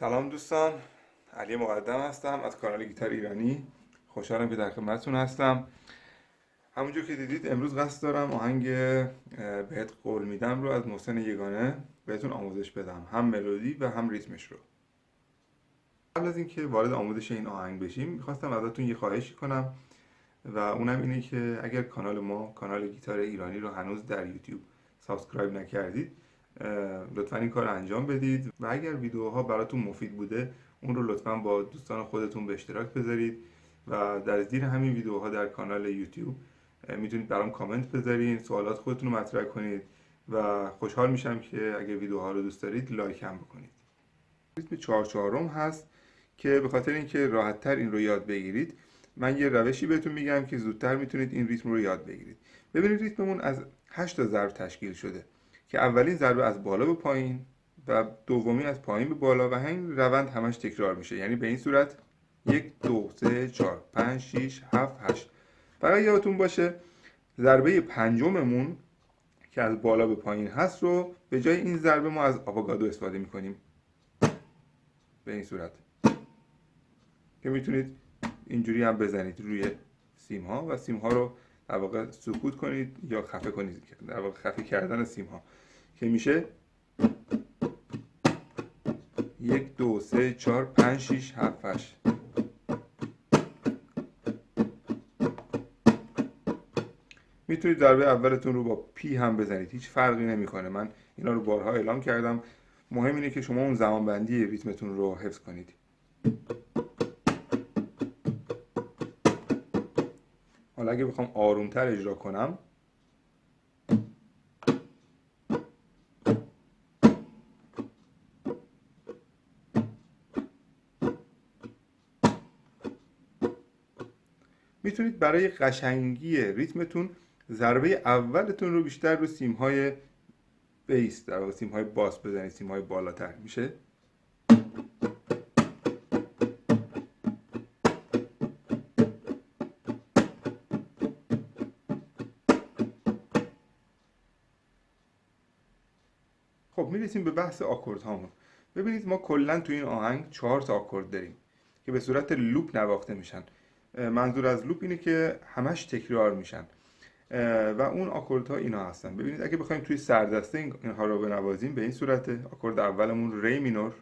سلام دوستان، علی مقدم هستم از کانال گیتار ایرانی. خوشحالم که در خدمتتون هستم. همونجور که دیدید امروز قصد دارم آهنگ بهت قول میدم رو از محسن یگانه بهتون آموزش بدم، هم ملودی و هم ریتمش رو. قبل از اینکه وارد آموزش این آهنگ بشیم میخواستم ازتون یه خواهشی کنم و اونم اینه که اگر کانال ما، کانال گیتار ایرانی رو هنوز در یوتیوب سابسکرایب نکردید لطفا این کار رو انجام بدید و اگر ویدیوها براتون مفید بوده اون رو لطفا با دوستان خودتون به اشتراک بذارید و در زیر همین ویدیوها در کانال یوتیوب میتونید برام کامنت بذارید، سوالات خودتون رو مطرح کنید و خوشحال میشم که اگر ویدیوها رو دوست دارید لایک هم بکنید. ریتم 4/4 هست که به خاطر اینکه راحت‌تر این رو یاد بگیرید من یه روشی بهتون میگم که زودتر میتونید این ریتم رو یاد بگیرید. ببینید ریتممون از 8 تا ضرب تشکیل شده که اولین ضربه از بالا به پایین و دومین از پایین به بالا و همین روند همش تکرار میشه. یعنی به این صورت 1 2 3 4 5 6 7 8. فقط یادتون باشه ضربه پنجممون که از بالا به پایین هست رو به جای این ضربه ما از آواگادو استفاده میکنیم به این صورت که میتونید اینجوری هم بزنید روی سیم ها و سیم ها رو در واقع سکوت کنید یا خفه کنید، در واقع خفه کردن سیم ها که میشه 1 2 3 4 5 6 7 8. میتونید ضربه اولتون رو با پی هم بزنید، هیچ فرقی نمیکنه. من اینا رو بارها اعلام کردم. مهم اینه که شما اون زمانبندی ریتمتون رو حفظ کنید. حالا اگه بخوام آرومتر اجرا کنم میتونید برای قشنگی ریتمتون ضربه اولتون رو بیشتر رو سیم‌های بیس، در واقع سیم‌های باس بزنید، سیم‌های بالاتر میشه. خب میرسیم به بحث آکورد هامون. ببینید ما کلا تو این آهنگ 4 تا آکورد داریم که به صورت لوپ نواخته میشن. منظور از لوپ اینه که همش تکرار میشن و اون آکوردها اینا هستن. ببینید اگه بخوایم توی سردسته اینها رو بنوازیم به این صورت. آکورد اولمون ری مینور،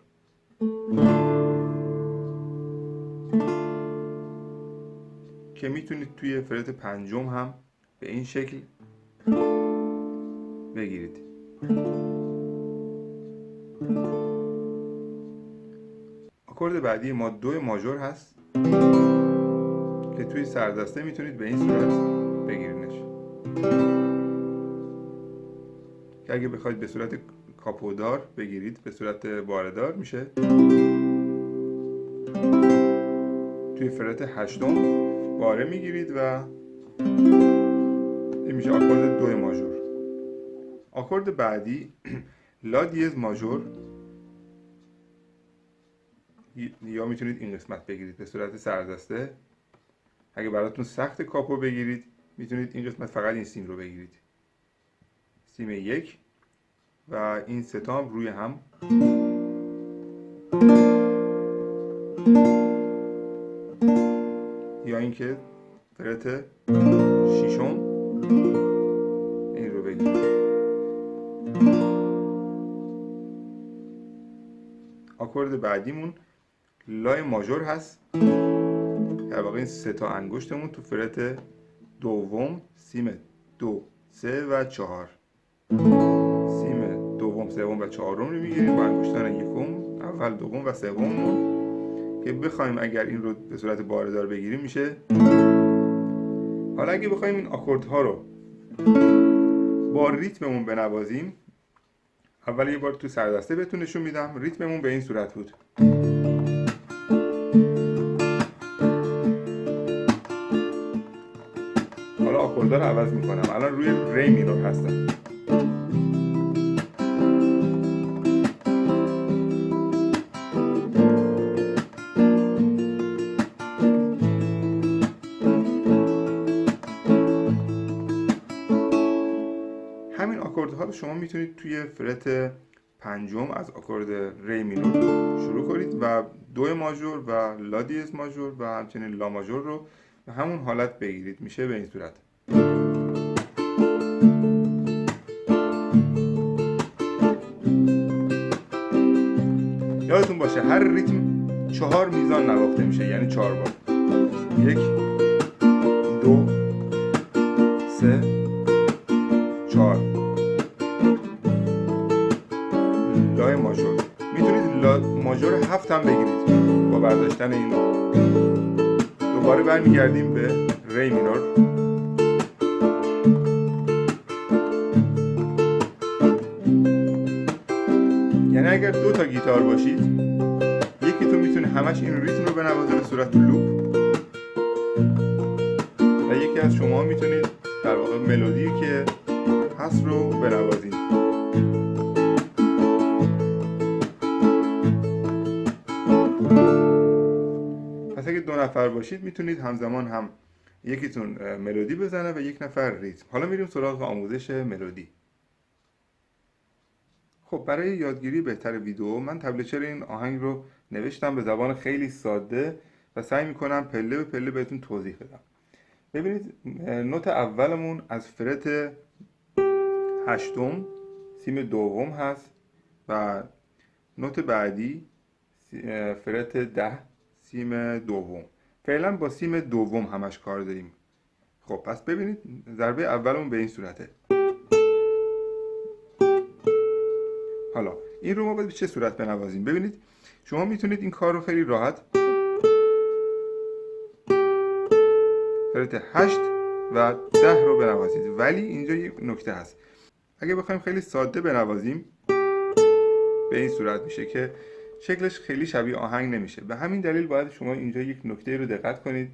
که میتونید توی فرت پنجم هم به این شکل بگیرید. آکورد بعدی ما دو ماژور هست که توی سردسته میتونید به این صورت بگیرینش که اگه بخواید به صورت کاپودار بگیرید به صورت باردار میشه توی فرت هشتم باره میگیرید و این میشه آکورد دو ماژور. آکورد بعدی لا دیز ماژور، یا میتونید این قسمت بگیرید به صورت سردسته. اگه براتون سخت کاپو بگیرید میتونید این قسمت فقط این سیم رو بگیرید، سیم 1 و این ستام روی هم. یا اینکه فرت ششم این رو بگیرید. آکورد بعدیمون لای ماژور هست، در واقع این سه تا انگشتمون تو فرت دوم، سیم 2 3 و 4. سیم دوم، سوم و چهارم رو میگیریم با انگشتان یکم، اول، دوم و سوم که بخوایم اگر این رو به صورت باردار بگیریم میشه. حالا اگه بخوایم این آکوردها رو با ریتممون بنوازیم، اول یه بار تو سردسته بهتون نشون میدم. ریتممون به این صورت بود. حالا آکوردها رو عوض میکنم. الان روی ری مینور هستم. همین آکوردها رو شما میتونید توی فرت پنجم از آکورد ری مینور شروع کنید و دو ماژور و لا دیز ماژور و همچنین لا ماژور رو به همون حالت بگیرید. میشه به این صورت. یادتون باشه هر ریتم 4 میزان نواخته میشه، یعنی 4 بار. 1 2 3 4. لای ماژور میتونید لا ماژور 7 هم بگیرید با برداشتن این. دوباره برمیگردیم به ری مینور. یعنی اگر 2 تا گیتار باشید، یکیتون میتونه همش این ریتم رو بنوازه به صورت لوپ و یکی از شما میتونید در واقع ملودی که هست رو بنوازید. پس اگه 2 نفر باشید میتونید همزمان هم یکیتون ملودی بزنه و یک نفر ریتم. حالا میریم سراغ آموزش ملودی. خب برای یادگیری بهتر ویدیو من تبلچر این آهنگ رو نوشتم به زبان خیلی ساده و سعی میکنم پله به پله بهتون توضیح بدم. ببینید نوت اولمون از فرت هشتم سیم دوم هست و نوت بعدی فرت 10 سیم دوم. فعلا با سیم دوم همش کار داریم. خب پس ببینید ضربه اولمون به این صورته. حالا این رو ما باید به چه صورت بنوازیم؟ ببینید شما میتونید این کار رو خیلی راحت فرت 8 و 10 رو بنوازید، ولی اینجا یک نکته هست. اگه بخوایم خیلی ساده بنوازیم به این صورت میشه که شکلش خیلی شبیه آهنگ نمیشه. به همین دلیل باید شما اینجا یک نکته رو دقت کنید.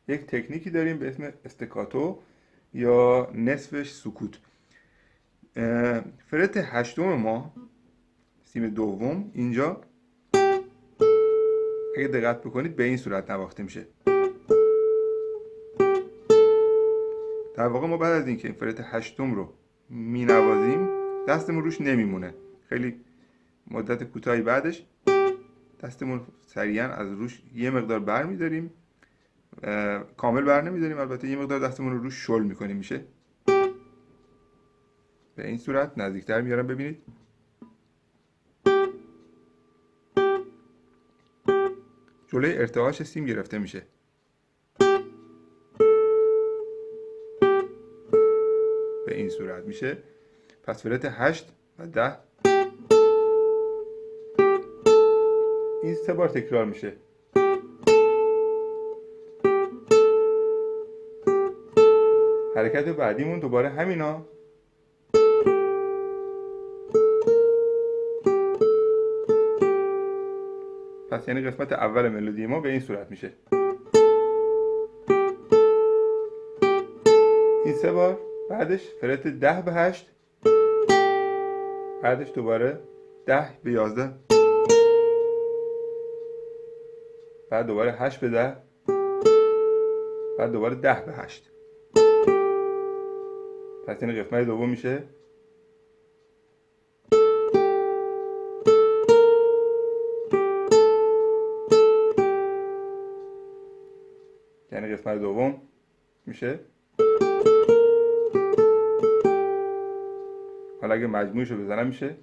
یک تکنیکی داریم به اسم استکاتو یا نصفش سکوت. فرت هشتم ما سیم دوم اینجا اگه دقت بکنید به این صورت نواخته میشه. در واقع ما بعد از اینکه این فرت هشتم رو می نوازیم دستمون روش نمیمونه. خیلی مدت کوتاهی بعدش دستمون سریعا از روش یه مقدار بر میداریم، کامل بر نمیداریم البته، یه مقدار دستمون رو روش شل میکنیم. میشه به این صورت. نزدیکتر میارم ببینید. جلوی ارتعاش سیم گرفته میشه. به این صورت میشه. پس فرت 8 و 10 این 3 بار تکرار میشه. حرکت بعدیمون دوباره همینا. پس یعنی قسمت اول ملودی ما به این صورت میشه. این 3 بار. بعدش فرت 10 به 8. بعدش دوباره 10 به 11. بعد دوباره 8 به 10. بعد دوباره 10 به 8. پس این قسمت دوم میشه. یعنی قسمت دوم میشه. حالا اگه مجموعش رو بزنم میشه.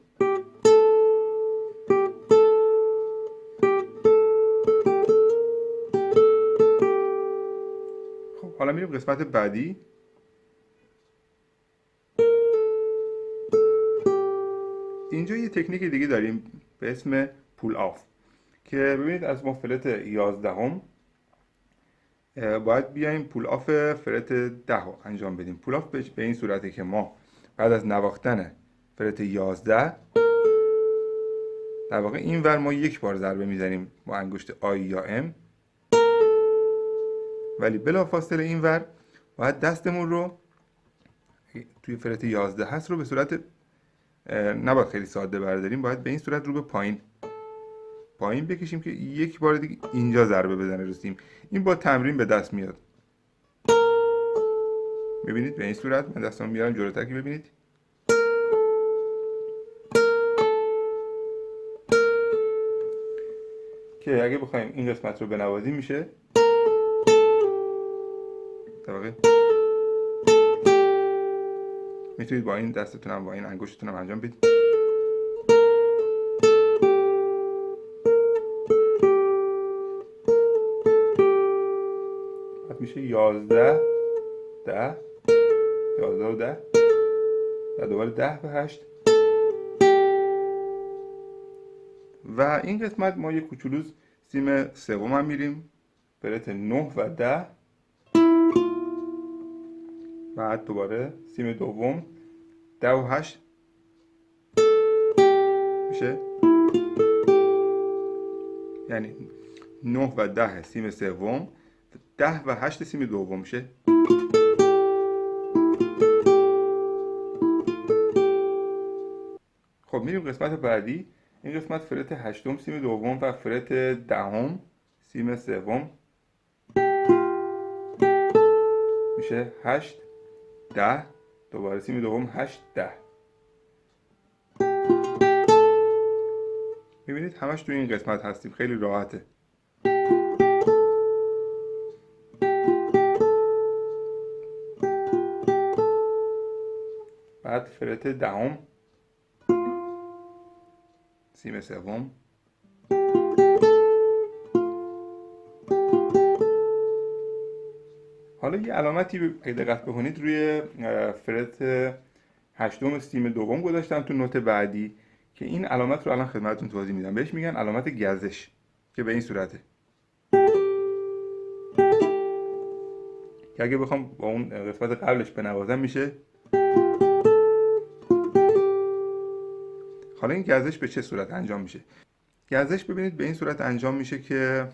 خب حالا میریم قسمت بعدی. اینجا یه تکنیک دیگه داریم به اسم پول آف که ببینید از ما فرت 11 باید بیایم پول آف فرت 10 رو انجام بدیم. پول آف به این صورته که ما بعد از نواختن فرت 11 در واقع این ور ما یک بار ضربه میزنیم با انگشت آی یا ام، ولی بلافاصله این ور باید دستمون رو توی فرت 11 هست رو به صورت نباید خیلی ساده برداریم، باید به این صورت رو به پایین بکشیم که یک بار دیگه اینجا ضربه بزنه رو سیم. این با تمرین به دست میاد. ببینید به این صورت. من دستم میارم جلوتر که ببینید. که اگه بخوایم این قسمت رو بنوازیم میشه در واقع میتونید با این دستتون هم با این انگشتتون هم انجام بدید. بعد میشه 11 10 11 و 10 و دوباره 10 و 8 و این قسمت ما یه کوچولو سیم سوم هم میریم فرت 9 و 10 بعد دوباره سیم دوم 10 و 8 میشه، یعنی 9 و 10 سیم سوم 10 و 8 سیم دوم میشه. خب میریم قسمت بعدی. این قسمت فرت هشتم سیم دوم و فرت دهم سیم سوم میشه 8 10 دوباره سیم دوم 8 10. میبینید همش توی این قسمت هستیم، خیلی راحته. بعد فرت دهم سیم سوم حالا یه علامتی اگه دقت بکنید روی فرت هشتم سیم دوم گذاشتم تو نوت بعدی که این علامت رو الان خدمتتون توضیح میدم. بهش میگن علامت گزش که به این صورته که اگه بخوام با اون قسمت قبلش بنوازم میشه. حالا این گزش به چه صورت انجام میشه؟ گزش ببینید به این صورت انجام میشه که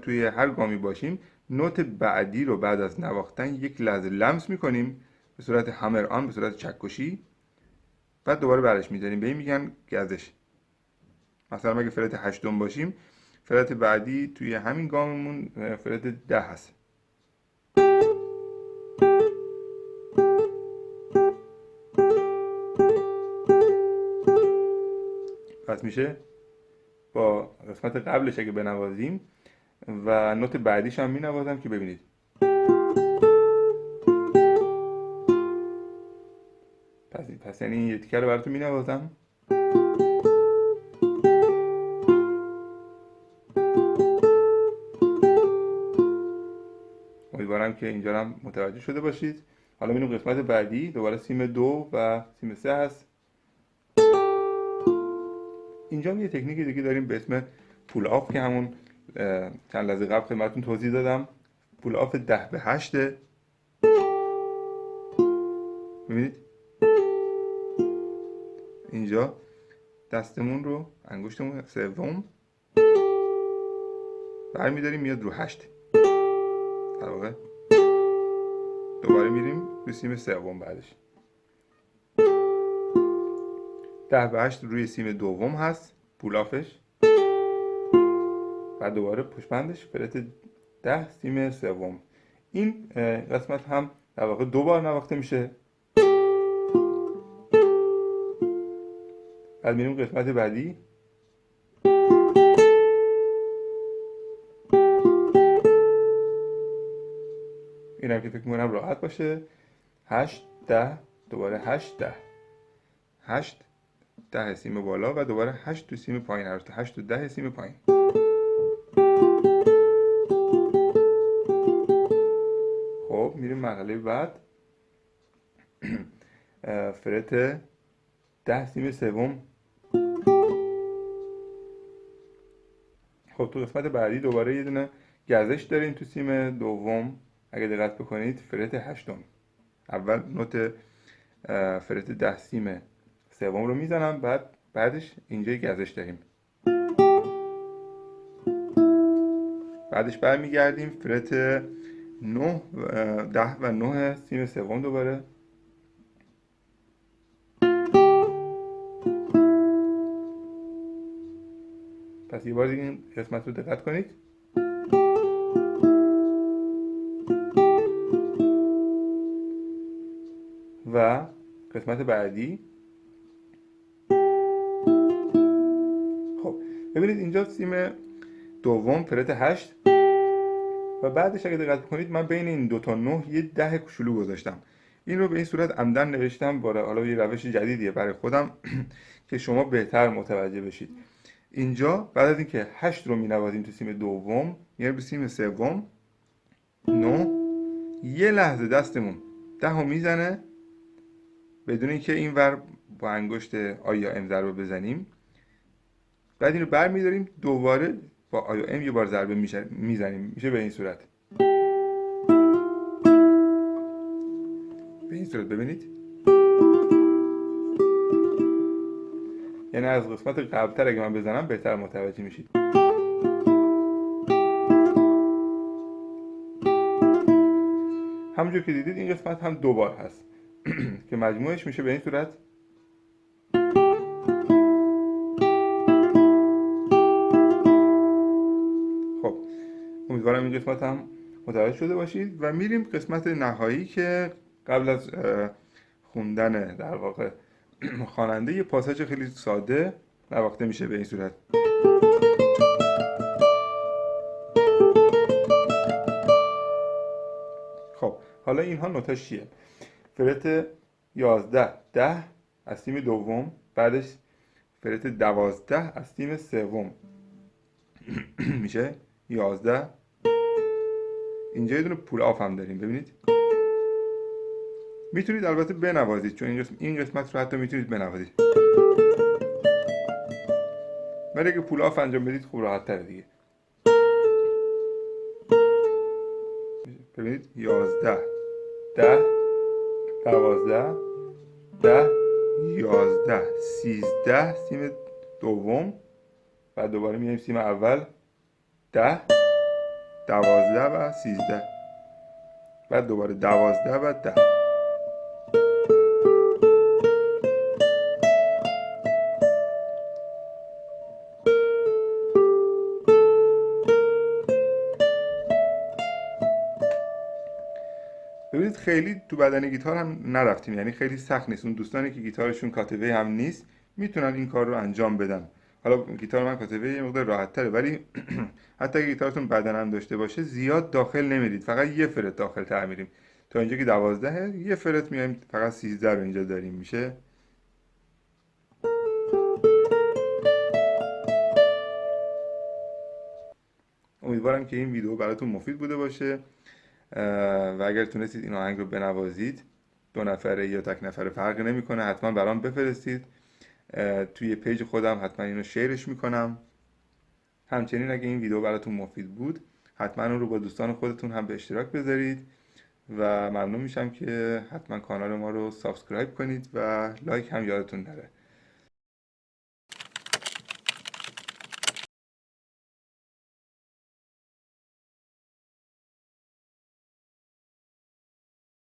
توی هر گامی باشیم نوت بعدی رو بعد از نواختن یک لحظه لمس میکنیم به صورت همر آن، به صورت چکشی، بعد دوباره برش میداریم. به این میگن گزش. مثلا اگه فرت هشتم باشیم فرت بعدی توی همین گاممون فرت 10 هست. پس میشه با قسمت قبلش اگه بنوازیم و نوت بعدیش هم مینوازم که ببینید. پس یعنی این یه تیکه رو براتون مینوازم. امیدوارم که اینجا هم متوجه شده باشید. حالا میریم قسمت بعدی. دوباره سیم 2 و سیم 3 هست. اینجا یه تکنیک دیگه داریم به اسم پول آف که همون چند لحظه قبل خدمتتون توضیح دادم. پول آف 10 به 8. میبینید اینجا دستمون رو انگشتمون سوم برمیداریم میاد رو 8. در واقع دوباره میریم رو سیم سوم بعدش. 10 به 8 روی سیم دوم هست پول آفش. بعد دوباره پشتبندش فرت 10 سیم سوم. این قسمت هم در واقع دو بار نواخته میشه. بعد میریم قسمت بعدی. اینم که فکر میکنم راحت باشه. 8 10 دوباره 8 10 8 10 سیم بالا و دوباره 8 تو سیم پایین هست. 8 و 10 سیم پایین. خب میریم مرحله بعد. فرت 10 سیم سوم. خب تو قسمت بعدی دوباره یه دونه گزش داریم تو سیم دوم. اگه دقت بکنید فرت هشتم اول نوت فرت 10 سیم سوم رو میزنم، بعدش اینجا گزش داریم. بعدش برمیگردیم فرت 9 10 و 9 سیم سوم دوباره. پس یه بار دیگه این قسمت رو دقت کنید. و قسمت بعدی. خب ببینید اینجا سیم دوم فرت 8 و بعدش اگه دقت کنید من بین این 2 تا 9 یه 10 کوچولو گذاشتم. این رو به این صورت عمدن نوشتم، حالا یه روش جدیدیه برای خودم که شما بهتر متوجه بشید. اینجا بعد از اینکه 8 رو می‌نوازیم تو سیم دوم میاریم به سیم سوم 9، یه لحظه دستمون 10 رو میزنه بدون اینکه اینور با انگشت آی یا ام ضربه بزنیم. بعد این رو برمی‌داریم دوباره با آی یا ام یه بار ضربه میزنیم، میشه به این صورت. به این صورت ببینید، یعنی از قسمت قبلتر اگه من بزنم بهتر متوجه میشید. همونجور که دیدید این قسمت هم 2 بار هست که مجموعش میشه به این صورت. خب امیدوارم این قسمت هم متوجه شده باشید و میریم قسمت نهایی که قبل از خوندن در واقع خواننده یه پاساژ خیلی ساده نواخته میشه به این صورت. خب حالا اینها نوتاش چیه؟ فرت 11 10 از تیم دوم، بعدش فرت 12 از تیم سوم میشه 11. اینجا یه دونه پول آف هم داریم ببینید. میتونید البته بنوازید چون این قسمت رو حتی میتونید بنوازید، ولی اگه پول آف انجام بدید خوب راحت تره دیگه. ببینید 11 10 12 10 11 13 سیم دوم، بعد دوباره میایم سیم اول 10 12 و 13، بعد دوباره 12 و 10. ببینید خیلی تو بدن گیتار هم نرفتیم، یعنی خیلی سخت نیست. اون دوستانی که گیتارشون کاتوی هم نیست میتونن این کار رو انجام بدن. حالا گیتار من کاتوی یه مقدار راحت تره، ولی حتی اگه گیتارتون بدن هم داشته باشه زیاد داخل نمیرید، فقط یه فرت داخل تر میریم. تا اینجا که 12 یه فرت میایم فقط 13 رو اینجا داریم میشه. امیدوارم که این ویدیو براتون مفید بوده باشه و اگر تونستید این آهنگ رو بنوازید، 2 نفره یا تک نفره فرقی نمیکنه، حتما برام بفرستید. توی پیج خودم حتما اینو شیرش میکنم. همچنین اگه این ویدیو براتون مفید بود حتما اون رو با دوستان خودتون هم به اشتراک بذارید و ممنون میشم که حتما کانال ما رو سابسکرایب کنید و لایک هم یادتون نره.